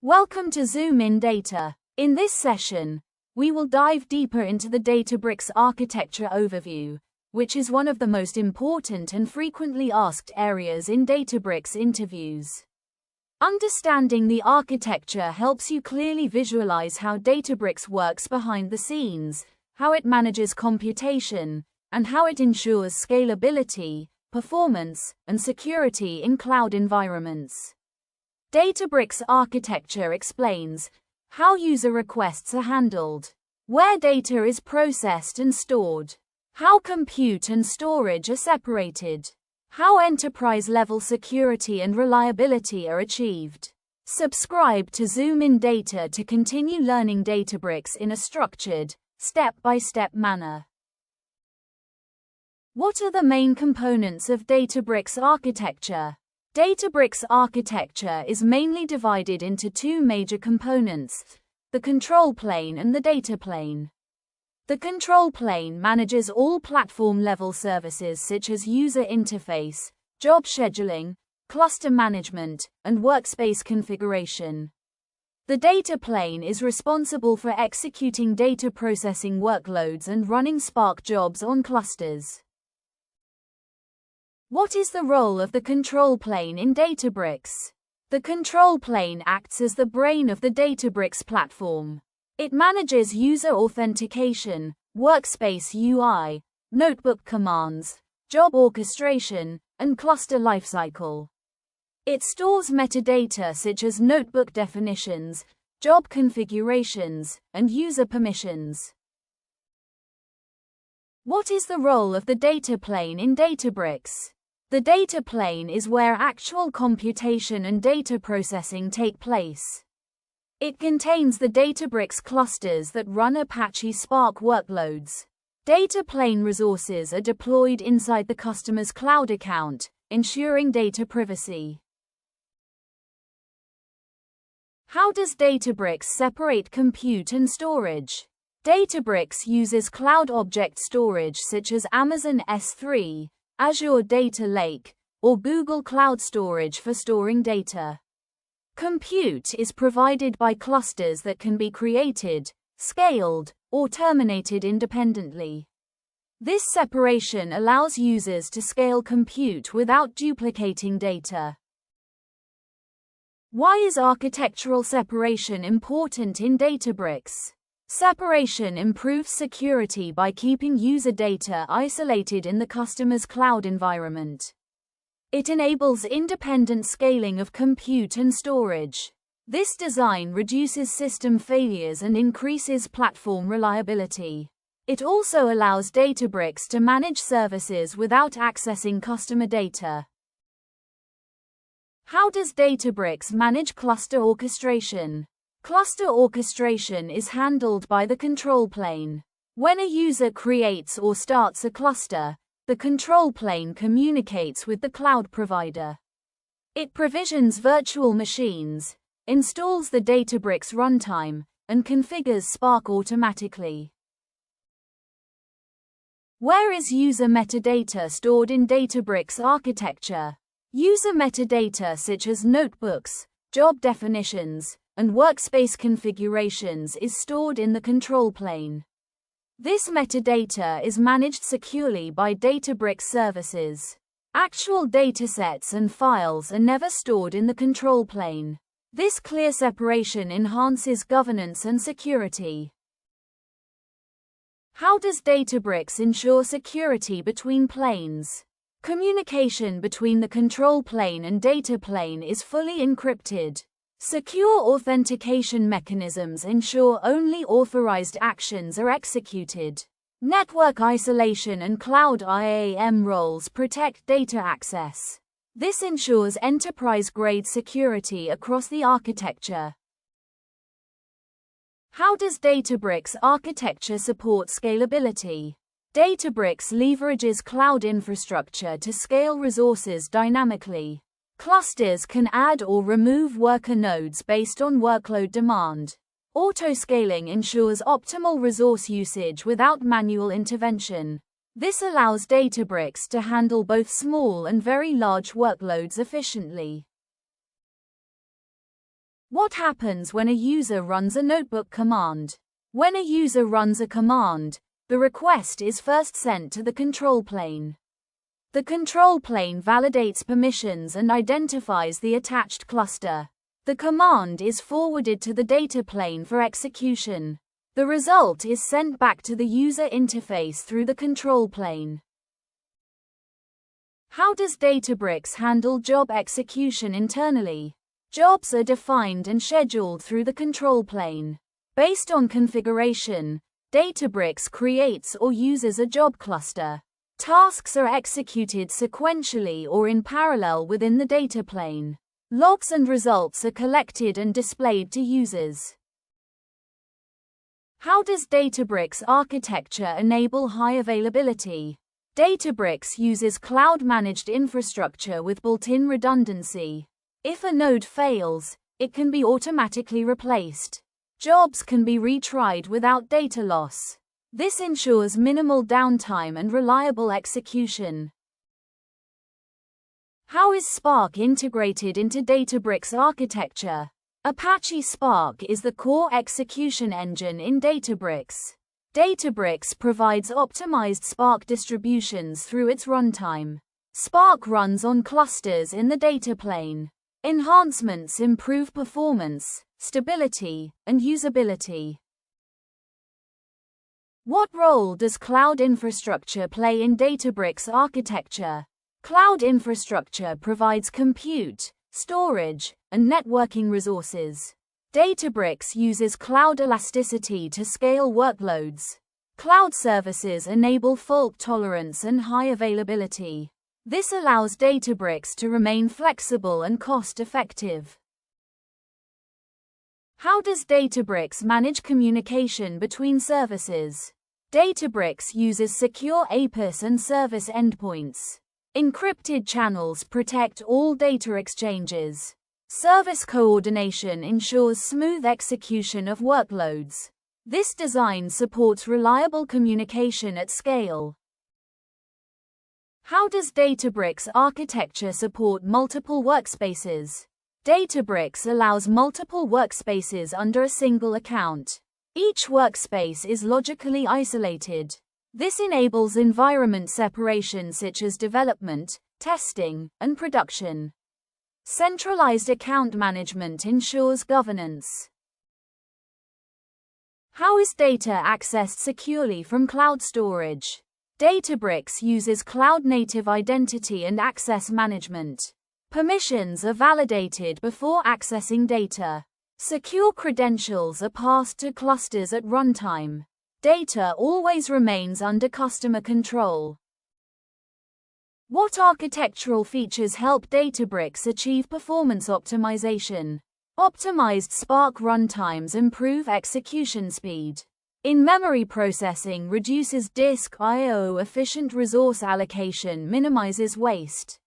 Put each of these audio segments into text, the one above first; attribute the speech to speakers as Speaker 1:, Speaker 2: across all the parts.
Speaker 1: Welcome to Zoom in Data. In this session, we will dive deeper into the Databricks architecture overview, which is one of the most important and frequently asked areas in Databricks interviews. Understanding the architecture helps you clearly visualize how Databricks works behind the scenes, how it manages computation, and how it ensures scalability, performance, and security in cloud environments. Databricks architecture explains how user requests are handled, where data is processed and stored, how compute and storage are separated, how enterprise-level security and reliability are achieved. Subscribe to Zoom in Data to continue learning Databricks in a structured, step-by-step manner. What are the main components of Databricks architecture? Databricks architecture is mainly divided into two major components, the control plane and the data plane. The control plane manages all platform-level services such as user interface, job scheduling, cluster management, and workspace configuration. The data plane is responsible for executing data processing workloads and running Spark jobs on clusters. What is the role of the control plane in Databricks? The control plane acts as the brain of the Databricks platform. It manages user authentication, workspace UI, notebook commands, job orchestration, and cluster lifecycle. It stores metadata such as notebook definitions, job configurations, and user permissions. What is the role of the data plane in Databricks? The data plane is where actual computation and data processing take place. It contains the Databricks clusters that run Apache Spark workloads. Data plane resources are deployed inside the customer's cloud account, ensuring data privacy. How does Databricks separate compute and storage? Databricks uses cloud object storage such as Amazon S3, Azure Data Lake, or Google Cloud Storage for storing data. Compute is provided by clusters that can be created, scaled, or terminated independently. This separation allows users to scale compute without duplicating data. Why is architectural separation important in Databricks? Separation improves security by keeping user data isolated in the customer's cloud environment. It enables independent scaling of compute and storage. This design reduces system failures and increases platform reliability. It also allows Databricks to manage services without accessing customer data. How does Databricks manage cluster orchestration? Cluster orchestration is handled by the control plane. When a user creates or starts a cluster, the control plane communicates with the cloud provider. It provisions virtual machines, installs the Databricks runtime, and configures Spark automatically. Where is user metadata stored in Databricks architecture? User metadata such as notebooks, job definitions, and workspace configurations is stored in the control plane. This metadata is managed securely by Databricks services. Actual datasets and files are never stored in the control plane. This clear separation enhances governance and security. How does Databricks ensure security between planes? Communication between the control plane and data plane is fully encrypted. Secure authentication mechanisms ensure only authorized actions are executed. Network isolation and cloud IAM roles protect data access. This ensures enterprise-grade security across the architecture. How does Databricks architecture support scalability? Databricks leverages cloud infrastructure to scale resources dynamically. Clusters can add or remove worker nodes based on workload demand. Auto-scaling ensures optimal resource usage without manual intervention. This allows Databricks to handle both small and very large workloads efficiently. What happens when a user runs a notebook command? When a user runs a command, the request is first sent to the control plane. The control plane validates permissions and identifies the attached cluster. The command is forwarded to the data plane for execution. The result is sent back to the user interface through the control plane. How does Databricks handle job execution internally? Jobs are defined and scheduled through the control plane. Based on configuration, Databricks creates or uses a job cluster. Tasks are executed sequentially or in parallel within the data plane. Logs and results are collected and displayed to users. How does Databricks architecture enable high availability? Databricks uses cloud-managed infrastructure with built-in redundancy. If a node fails, it can be automatically replaced. Jobs can be retried without data loss. This ensures minimal downtime and reliable execution. How is Spark integrated into Databricks architecture? Apache Spark is the core execution engine in Databricks. Databricks provides optimized Spark distributions through its runtime. Spark runs on clusters in the data plane. Enhancements improve performance, stability, and usability. What role does cloud infrastructure play in Databricks architecture? Cloud infrastructure provides compute, storage, and networking resources. Databricks uses cloud elasticity to scale workloads. Cloud services enable fault tolerance and high availability. This allows Databricks to remain flexible and cost-effective. How does Databricks manage communication between services? Databricks uses secure APIs and service endpoints. Encrypted channels protect all data exchanges. Service coordination ensures smooth execution of workloads. This design supports reliable communication at scale. How does Databricks architecture support multiple workspaces? Databricks allows multiple workspaces under a single account. Each workspace is logically isolated. This enables environment separation such as development, testing, and production. Centralized account management ensures governance. How is data accessed securely from cloud storage? Databricks uses cloud-native identity and access management. Permissions are validated before accessing data. Secure credentials are passed to clusters at runtime. Data always remains under customer control. What architectural features help Databricks achieve performance optimization? Optimized Spark runtimes improve execution speed. In-memory processing reduces disk I/O. Efficient resource allocation minimizes waste.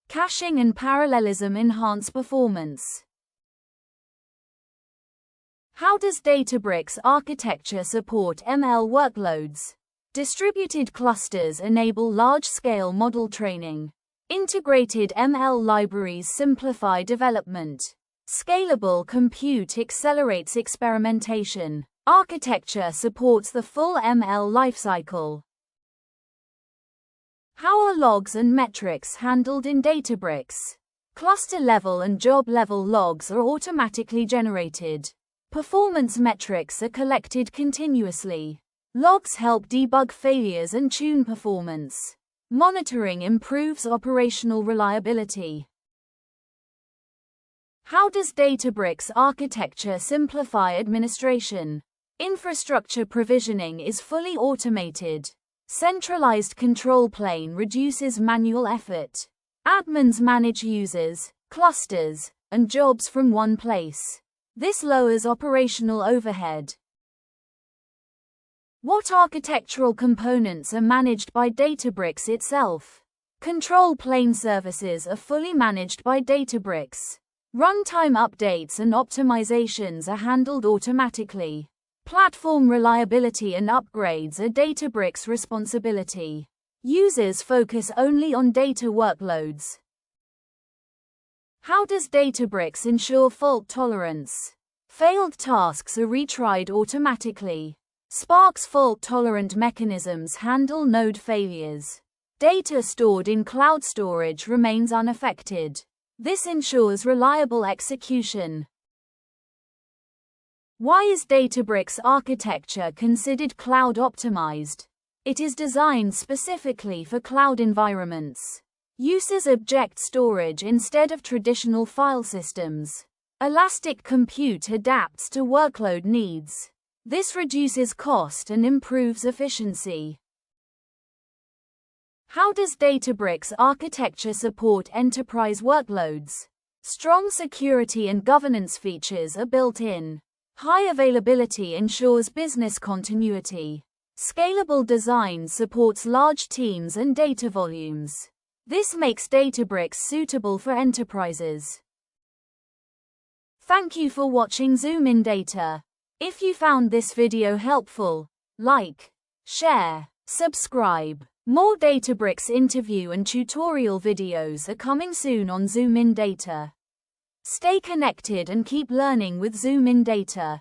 Speaker 1: Caching and parallelism enhance performance. How does Databricks architecture support ML workloads? Distributed clusters enable large-scale model training. Integrated ML libraries simplify development. Scalable compute accelerates experimentation. Architecture supports the full ML lifecycle. How are logs and metrics handled in Databricks? Cluster-level and job-level logs are automatically generated. Performance metrics are collected continuously. Logs help debug failures and tune performance. Monitoring improves operational reliability. How does Databricks architecture simplify administration? Infrastructure provisioning is fully automated. Centralized control plane reduces manual effort. Admins manage users, clusters, and jobs from one place. This lowers operational overhead. What architectural components are managed by Databricks itself? Control plane services are fully managed by Databricks. Runtime updates and optimizations are handled automatically. Platform reliability and upgrades are Databricks' responsibility. Users focus only on data workloads. How does Databricks ensure fault tolerance? Failed tasks are retried automatically. Spark's fault-tolerant mechanisms handle node failures. Data stored in cloud storage remains unaffected. This ensures reliable execution. Why is Databricks architecture considered cloud-optimized? It is designed specifically for cloud environments. Users object storage instead of traditional file systems. Elastic compute adapts to workload needs. This reduces cost and improves efficiency. How does Databricks architecture support enterprise workloads? Strong security and governance features are built in. High availability ensures business continuity. Scalable design supports large teams and data volumes. This makes Databricks suitable for enterprises. Thank you for watching Zoom in Data. If you found this video helpful, like, share, subscribe. More Databricks interview and tutorial videos are coming soon on Zoom in Data. Stay connected and keep learning with Zoom in Data.